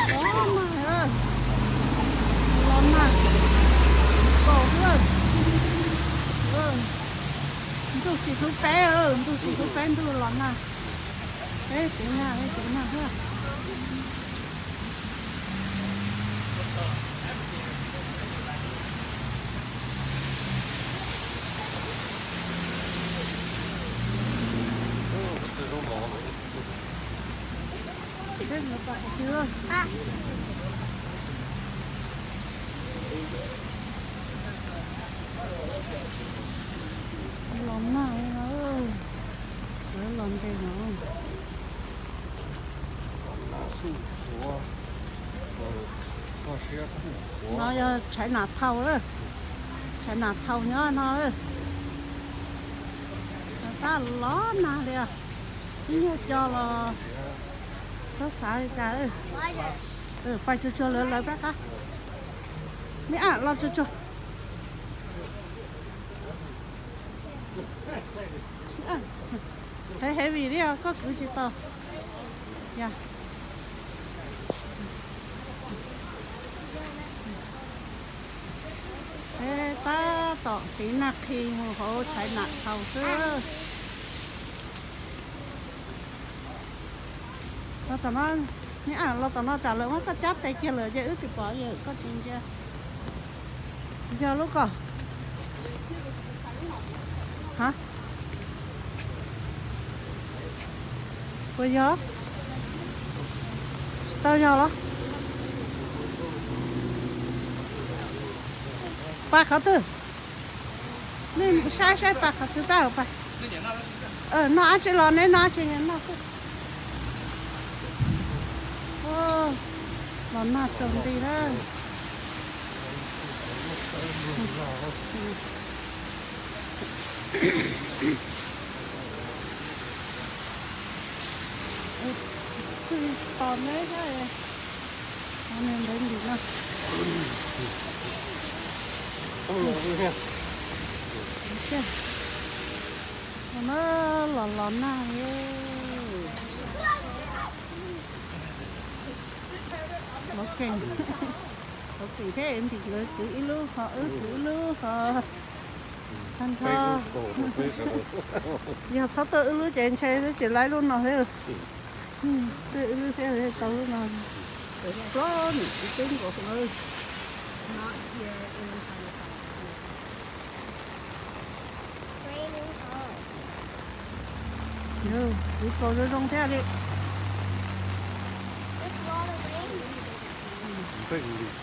Đó mà ơi. Lon mà. Cổ ơi. Tôi chỉ thu bé tôi chỉ thu bé tôi lon mà. Thế tiếng nào ha. Thế nó bảo chưa? Lon mà ơi. Nó lon đây nó. Nó chạy nạt thâu đó. Chạy nạt thâu nhá nó ơi. Ta ló nà đi. Như cho là rất xả đi cả ơi. Quay cho lấy bác á. Mẹ lo cho. Thấy vì đi có cứ chỉ to. Dạ. Thế ta tỏ tí nạc khi hổ chạy nạc thầu xưa. Nó tỏ nó lo tỏ nó trả lời nó có chắp tay kia lời chứ ước thì bỏ giờ có chuyện chưa. Giờ lúc à? Hả? Bây giờ? Tao giờ đó? Ba khảo tư. Nên sai ba khảo tư ba ba. Nó ăn chơi lon đấy nó chơi nó. Lon nào trồng đi đó. Còn đấy thôi. Con em đến đi nữa. Nó lon nào vậy? Ok. Ok thế em thì cứ lưu họ thành thơ. Giờ sao tự lưu trên xe chỉ lấy luôn nào thế. Tự lưu thế tao luôn nào. Có những cái tiếng của con ơi. Đi cô cho trong theo đi.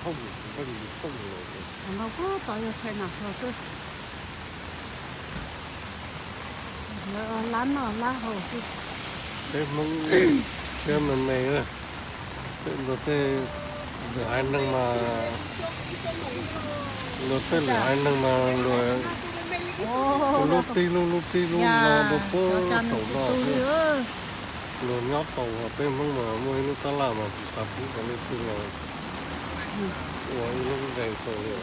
không Nó có tội phải nạp rồi chứ. Lá nó lá hồ chứ. thế mong thế mình này nữa rồi thế được hai năm mà rồi thế được hai năm mà rồi lúc ti luôn là đồ phố tàu là rồi nhót tàu ở bên mong mà mua nó ta làm mà chỉ sập cũng còn lên tương là ủa nó dày tàu rồi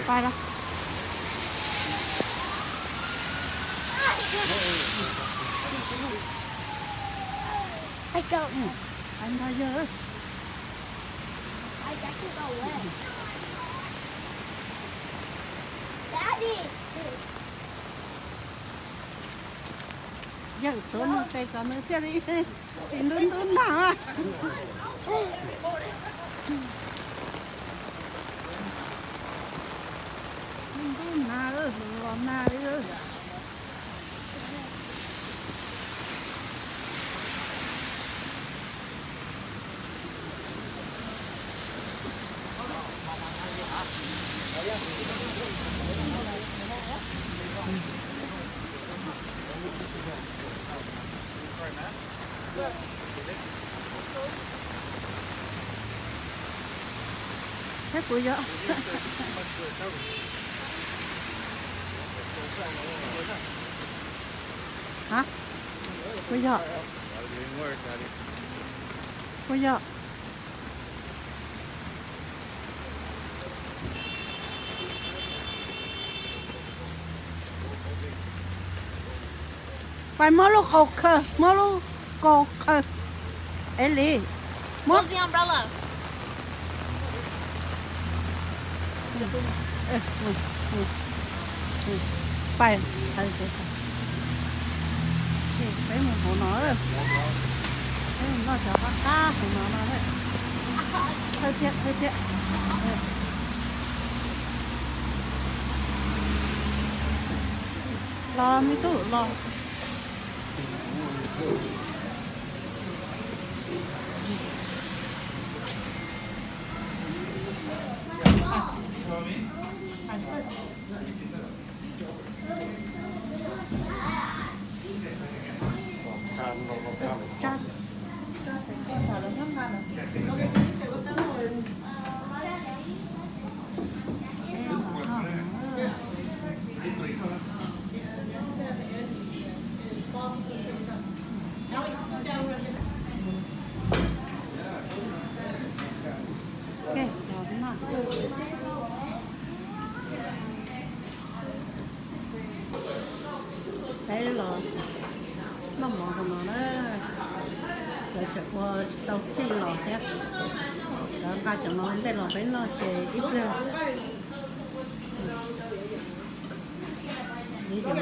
Vai đó. Ai cậu? Anh bao giờ? Ai chắc cái đầu ấy. Đá đi. Giờ tôi một tay còn nữa theo đi. Chỉ đun nào à? Đun nào ơi, làm nào đi ơi. Hết tuổi giờ. Hả? Bây giờ. bây giờ phải mua lúc cầu khờ mua lúc cầu khờ ấy đi mua Where's the umbrella? phải phải phải một hồ nó rồi cái nó cho cá cá hồ nó đấy hơi thiệt lo mi tu lo cha okay, đấy là nó mỏ của nó đấy rồi chợ qua tàu xi lò thế đó ta chẳng nói đây là phải lo chế ít rồi đi rồi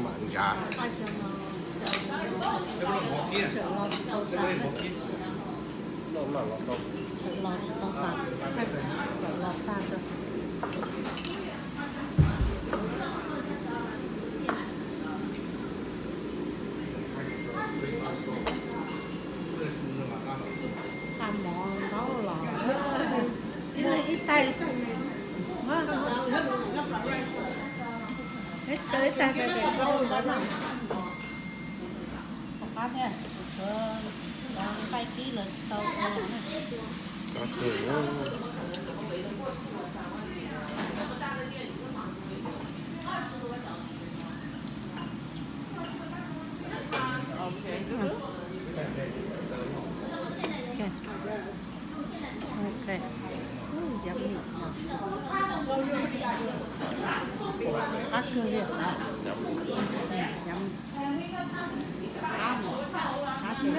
mặn già chợ lo tàu tạt nó là đâu chợ lo tàu tạt chợ lo tạt rồi làm mỏ đó là ít tay hết tới tay cái đôi đó là cá nha tay ký là tàu có thể ok dập cá cưa đi dập cá cưa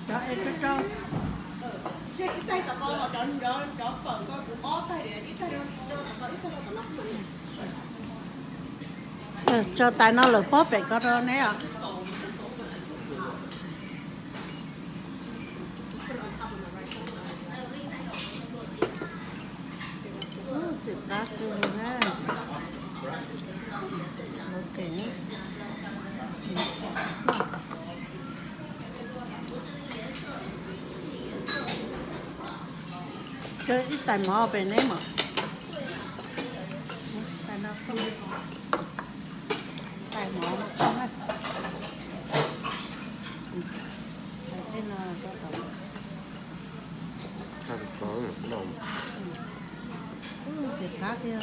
cho em cái trâu chứ ít tay tao coi họ cho phần coi cũng ó tay để ít tay đâu ít tay đâu tao lắm luôn cho tay nó lỡ bóp vậy có rồi nè ạ chữ cá cưa nè ok chơi ít tay mò về nấy mà tay nó không tay mò nó không ấy cái nó có tầm thành có được đồng chữ cá kia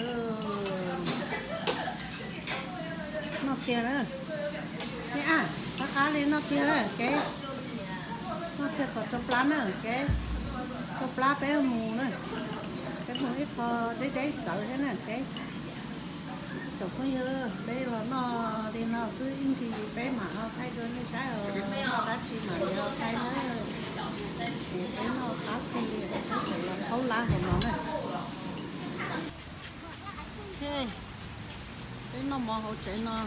nó kia đó cái cá lên nó kia đó cái nó kia có cho plá nữa cái cho plá bé mù nữa cái mù ít phò đấy sợ thế nè cái chụp có như đây là nó đi nó cứ in thì bé mà nó thay rồi như trái rồi nó đắt chi mà nó thay nó thì cái nó khá thì nó sẽ làm khấu lá của nó này ok cái nó mò hỗ trợ nó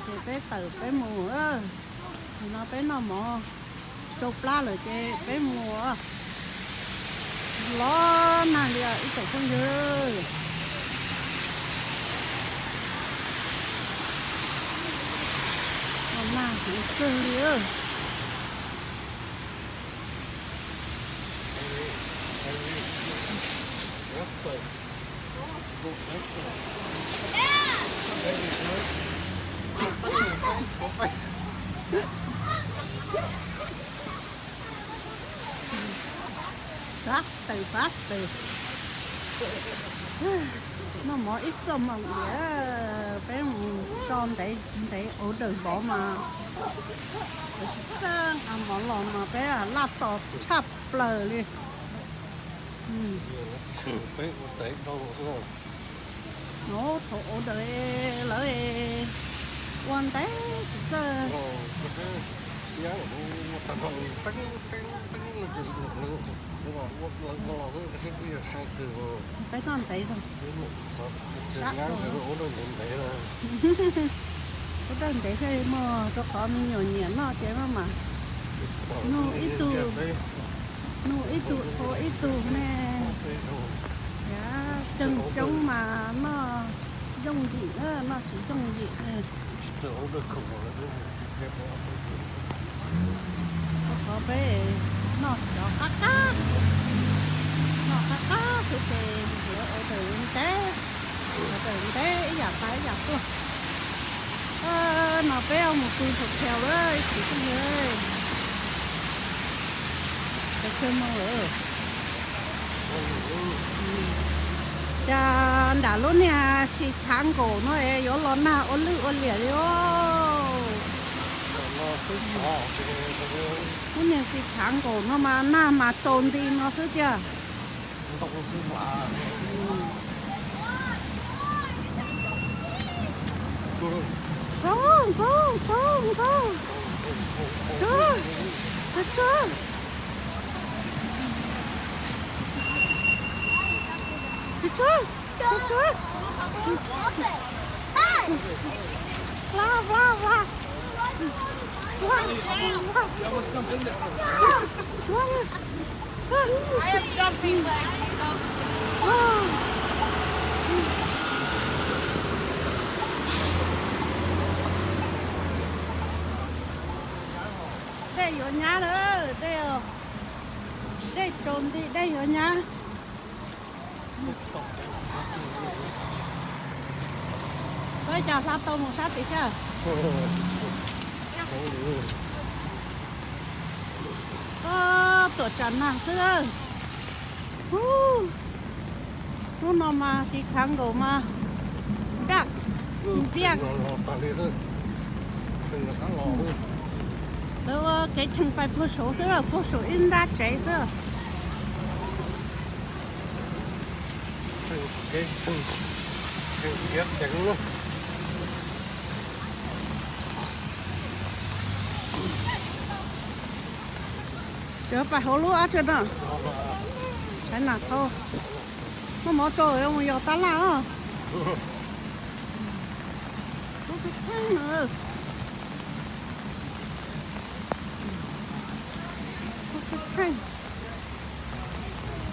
thì bé từ bé mùa thì nó bé nó mò chụp lá rồi cái bé mùa lo nè đi ít tổ không dư mà thì cứ đi Yeah! đời phát từ nó mỗi ít xong mà để bé son để ở đời bỏ mà sơn bỏ lò mà bé lát tọt chắp lờ đi bé tệ đâu rồi nó thổ ở đời lỡ quan tế giờ cái gì nhá một tầng tấn tấn tấn nó chỉ được nữa nó cái gì bây giờ sang từ bé con thấy rồi từ ngắn từ ổ đơn tệ rồi có đơn để thôi mà cho con nhiều nhẹ nó chế mà nó ít tu có ít tu nè dạ chân trống mà nó dùng gì nữa nó chỉ dùng gì nè từ ổ đơn khủng rồi có bé nó cho cá thì ở từ té giả cái giả tua nó béo một cùi thuộc theo đấy chỉ có người cái chân mong ở cha đã luôn nha chỉ tháng cổ nó ấy có lon na ôn lư ôn lẻ đi ô nó nhà chỉ tháng cổ nó mà na mà trồn đi nó cứ chưa không chưa I am jumping like đây ở nhà nữa đây trốn đi đây ở nhà với chào sao tôm một sát tí chưa có tổ trần hàng xưa nó nằm mà chỉ kháng gỗ mà đắc tiếc đâu cái chân phải phụ số in ra trái xưa cái ghép trắng luôn giờ phải hồ lúa chưa đó cái nào thôi nó mở trời ông giờ ta la à có cái thang nữa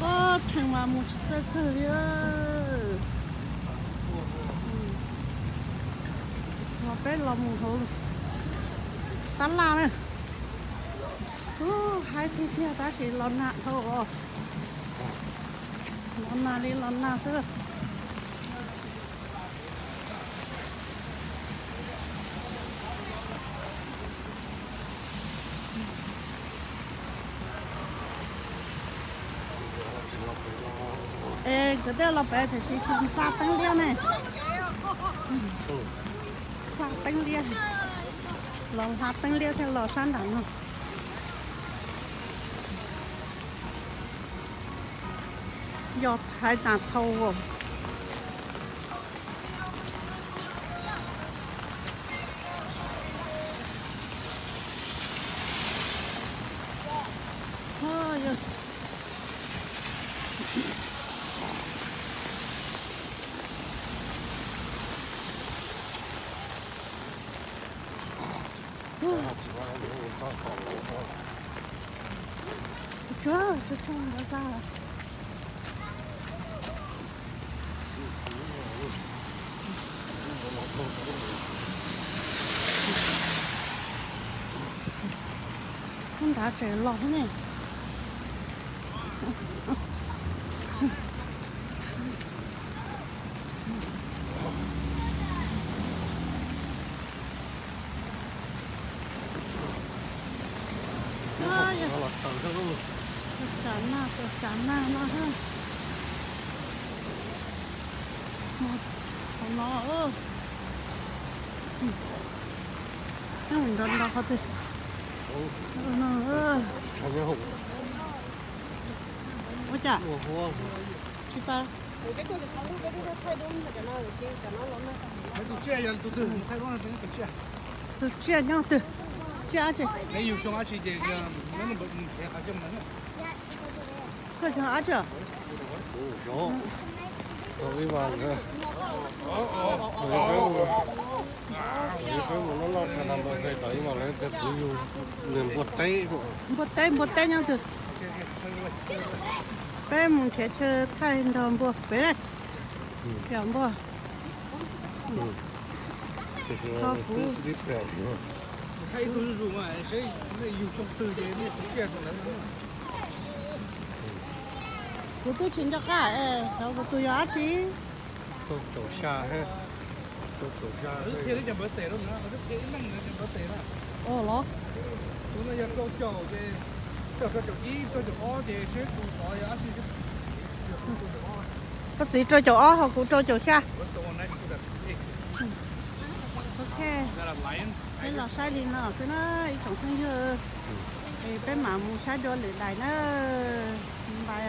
có thằng mà một sơ khởi mà bé lòng một hồ ta la này hai thứ kia ta chỉ lon nạn thôi lon nạn đi lon nạn xưa ê cái đó là bé thì chỉ chúng ta tăng liên này ta tăng liên lòng hạt tăng liên theo lò san đẳng giọt hai tạt thâu rồi thôi chưa không ra không đã trẻ lỏng này Tôi chán na nó ha. Không nó nó mình rắn đó thì nó cho nhau hụt ôi chà hoa chị ba cái tôi không biết cái thay đúng là nó xin cả nó lắm đấy. cái tổ chức là từ thay đổi là từ tổ chức tôi chia nhau từ chia chị没有像阿去这个那么钱还叫么呢？ khơi cho á chưa gió rồi vào nữa cái mà nó lo thành làm cái đấy mà lấy cái túi liền buột tay nhau từ bé muốn chế chơi thay đòn bùa bé này kiểu bùa他都是说嘛，谁那有种对的，那不见着了。 của tôi chính cho cả đâu của tôi á chị tôi chỗ xa ha tôi chỗ xa 这天就没得了呢，我这天弄的就没得了。 ồ nó 我那要做叫的，叫一，叫二的，谁不搞呀？是就 có gì chơi chỗ ó hoặc cũng chơi chỗ xa我到那去的， ok 那来人， thế là sai đi nó sẽ nó ý trọng không như thì bé mà mua sai đồ lại nó bài